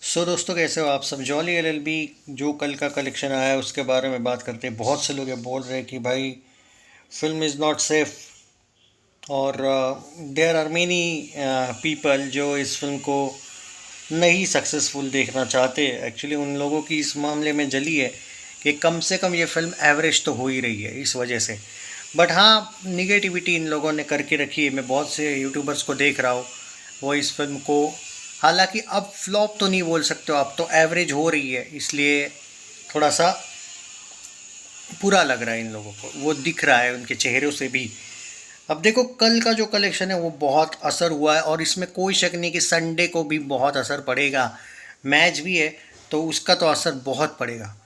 सो दोस्तों, कैसे हो आप सब। जॉली एलएलबी जो कल का कलेक्शन आया है उसके बारे में बात करते हैं। बहुत से लोग ये बोल रहे हैं कि भाई फिल्म इज़ नॉट सेफ, और देयर आर मेनी पीपल जो इस फिल्म को नहीं सक्सेसफुल देखना चाहते। एक्चुअली उन लोगों की इस मामले में जली है कि कम से कम ये फिल्म एवरेज तो हो ही रही है इस वजह से। बट हाँ, निगेटिविटी इन लोगों ने करके रखी है। मैं बहुत से यूट्यूबर्स को देख रहा हूँ, वो इस फिल्म को हालांकि अब फ्लॉप तो नहीं बोल सकते हो, अब तो एवरेज हो रही है, इसलिए थोड़ा सा बुरा लग रहा है इन लोगों को। वो दिख रहा है उनके चेहरों से भी। अब देखो, कल का जो कलेक्शन है वो बहुत असर हुआ है, और इसमें कोई शक नहीं कि संडे को भी बहुत असर पड़ेगा। मैच भी है तो उसका तो असर बहुत पड़ेगा।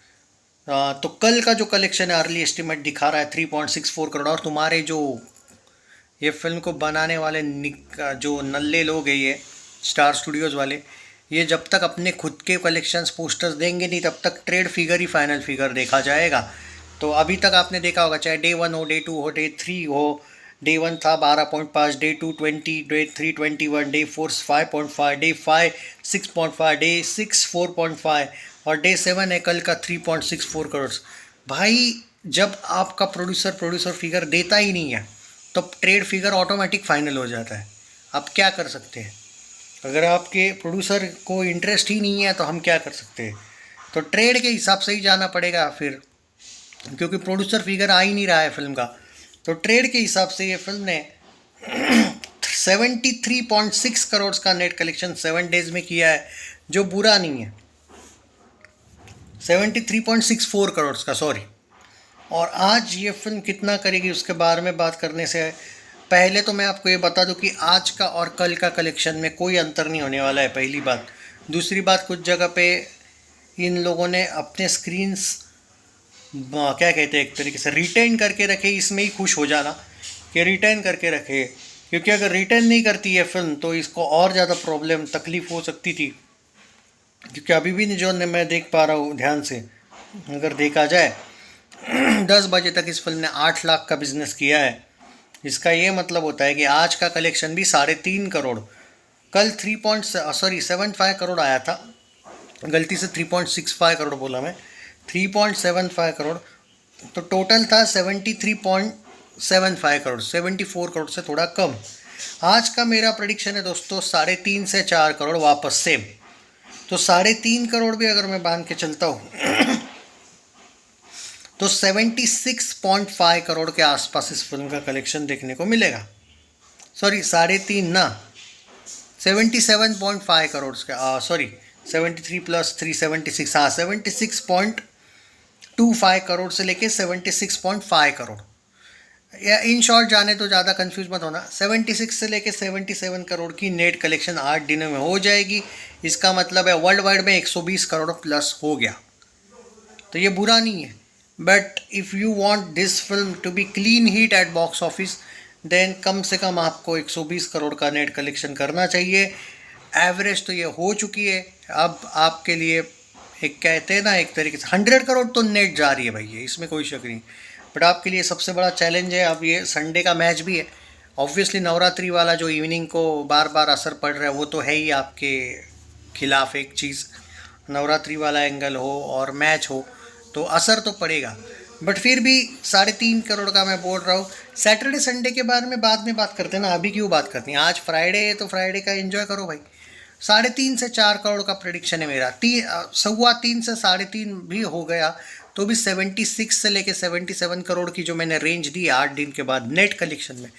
तो कल का जो कलेक्शन है अर्ली एस्टिमेट दिखा रहा है 3.64 करोड़। और तुम्हारे जो ये फिल्म को बनाने वाले जो नल्ले लोग हैं, ये स्टार स्टूडियोज़ वाले, ये जब तक अपने खुद के कलेक्शंस पोस्टर्स देंगे नहीं तब तक ट्रेड फिगर ही फाइनल फिगर देखा जाएगा। तो अभी तक आपने देखा होगा, चाहे डे 1 हो, डे 2 हो, डे 3 हो। डे 1 था 12.5, day 2 20, day 3 21, day 4 5.5, day 5 6.5, day 6 4.5, और डे 7 है कल का 3.64 करोड़। भाई, जब आपका प्रोड्यूसर फिगर देता ही नहीं है तो ट्रेड फिगर ऑटोमेटिक फाइनल हो जाता है। आप क्या कर सकते हैं? अगर आपके प्रोड्यूसर को इंटरेस्ट ही नहीं है तो हम क्या कर सकते हैं? तो ट्रेड के हिसाब से ही जाना पड़ेगा फिर, क्योंकि प्रोड्यूसर फिगर आ ही नहीं रहा है फिल्म का। तो ट्रेड के हिसाब से ये फिल्म ने 73.6 करोड़ का नेट कलेक्शन 7 डेज में किया है, जो बुरा नहीं है। 73.64 करोड़ का, सॉरी। और आज ये फिल्म कितना करेगी उसके बारे में बात करने से पहले तो मैं आपको ये बता दूं कि आज का और कल का कलेक्शन में कोई अंतर नहीं होने वाला है, पहली बात। दूसरी बात, कुछ जगह पे इन लोगों ने अपने स्क्रीन्स क्या कहते हैं, एक तरीके से रिटेन करके रखे। इसमें ही खुश हो जाना कि रिटेन करके रखे, क्योंकि अगर रिटेन नहीं करती है फिल्म तो इसको और ज़्यादा प्रॉब्लम तकलीफ हो सकती थी। क्योंकि अभी भी जो मैं देख पा रहा हूँ ध्यान से, अगर देखा जाए 10 बजे तक इस फिल्म ने 8 लाख का बिजनेस किया है। इसका ये मतलब होता है कि आज का कलेक्शन भी 3.5 करोड़, कल 3.75 करोड़ आया था। गलती से 3.65 करोड़ बोला मैं, 3.75 करोड़। तो टोटल था 73.75 करोड़, 74 करोड़ से थोड़ा कम। आज का मेरा प्रेडिक्शन है दोस्तों 3.5 से 4 करोड़ वापस सेम। तो 3.5 करोड़ भी अगर मैं बांध के चलता हूँ तो 76.5 करोड़ के आसपास इस फिल्म का कलेक्शन देखने को मिलेगा। सॉरी, 3.5 ना, 77.5 करोड़ का, सॉरी 73 + 3 76, हाँ 76.25 करोड़ से लेके 76.5 करोड़। या इन शॉर्ट जाने तो ज़्यादा कंफ्यूज मत होना, 76 से लेके 77 करोड़ की नेट कलेक्शन 8 दिनों में हो जाएगी। इसका मतलब है वर्ल्ड वाइड में 120 करोड़ प्लस हो गया। तो ये बुरा नहीं है, but if you want this film to be clean hit at box office, then कम से कम आपको 120 करोड़ का नेट कलेक्शन करना चाहिए। एवरेज तो ये हो चुकी है। अब आपके लिए एक कहते हैं ना, एक तरीके से 100 करोड़ तो नेट जा रही है भाई, ये इसमें कोई शक नहीं। बट आपके लिए सबसे बड़ा चैलेंज है, अब ये संडे का मैच भी है। ऑब्वियसली नवरात्रि वाला जो इवनिंग को बार बार असर पड़ रहा है वो तो है ही आपके खिलाफ एक चीज़। नवरात्रि वाला एंगल हो और मैच हो तो असर तो पड़ेगा। बट फिर भी 3.5 करोड़ का मैं बोल रहा हूँ। सैटरडे संडे के बारे में बाद में बात करते हैं ना, अभी क्यों बात करते हैं। आज फ्राइडे है तो फ्राइडे का एंजॉय करो भाई। 3.5 से 4 करोड़ का प्रेडिक्शन है मेरा। 3.25 से 3.5 भी हो गया तो भी 76 से लेके 77 करोड़ की जो मैंने रेंज दी 8 दिन के बाद नेट कलेक्शन में,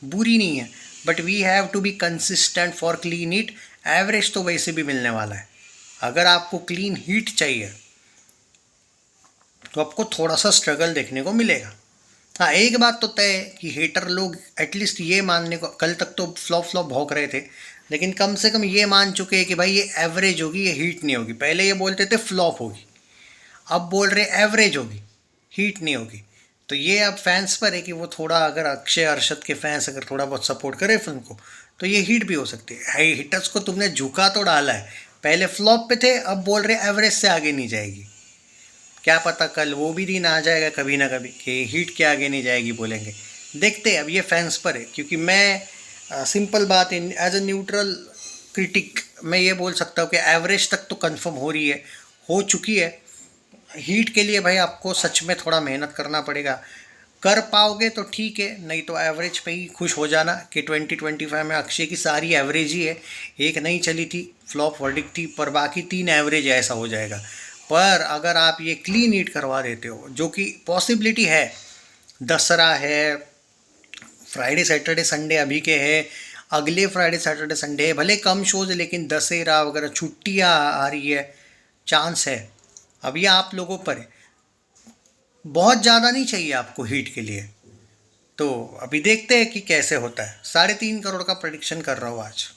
बुरी नहीं है। But we have to be consistent for clean hit. Average तो वैसे भी मिलने वाला है। अगर आपको क्लीन हीट चाहिए तो आपको थोड़ा सा स्ट्रगल देखने को मिलेगा। हाँ, एक बात तो तय है कि हेटर लोग एटलीस्ट ये मानने को, कल तक तो फ्लॉप फ्लॉप भौंक रहे थे, लेकिन कम से कम ये मान चुके हैं कि भाई ये एवरेज होगी, ये हीट नहीं होगी। पहले ये बोलते थे फ्लॉप होगी, अब बोल रहे एवरेज होगी, हीट नहीं होगी। तो ये अब फैंस पर है कि वो थोड़ा, अगर अक्षय अरशद के फैंस अगर थोड़ा बहुत सपोर्ट करें फिल्म को तो ये हिट भी हो सकती है। हिटर्स को तुमने झुका तो डाला है, पहले फ्लॉप पे थे, अब बोल रहे एवरेज से आगे नहीं जाएगी। क्या पता कल वो भी दिन आ जाएगा कभी ना कभी कि हीट के आगे नहीं जाएगी बोलेंगे। देखते हैं, अब ये फैंस पर है। क्योंकि मैं सिंपल बात, एज ए न्यूट्रल क्रिटिक मैं ये बोल सकता हूँ कि एवरेज तक तो कंफर्म हो रही है, हो चुकी है। हीट के लिए भाई आपको सच में थोड़ा मेहनत करना पड़ेगा। कर पाओगे तो ठीक है, नहीं तो एवरेज पे ही खुश हो जाना कि 2025 में अक्षय की सारी एवरेज ही है। एक नहीं चली थी, फ्लॉप वर्डिक्ट थी, पर बाकी 3 एवरेज ऐसा हो जाएगा। पर अगर आप ये क्लीन हीट करवा देते हो, जो कि पॉसिबिलिटी है, दसरा है, फ्राइडे सैटरडे संडे अभी के है, अगले फ्राइडे सैटरडे संडे है, भले कम शोज है लेकिन दशहरा वगैरह छुट्टियाँ आ रही है, चांस है। अब ये आप लोगों पर है, बहुत ज़्यादा नहीं चाहिए आपको हीट के लिए। तो अभी देखते हैं कि कैसे होता है। 3.5 करोड़ का प्रेडिक्शन कर रहा हूँ आज।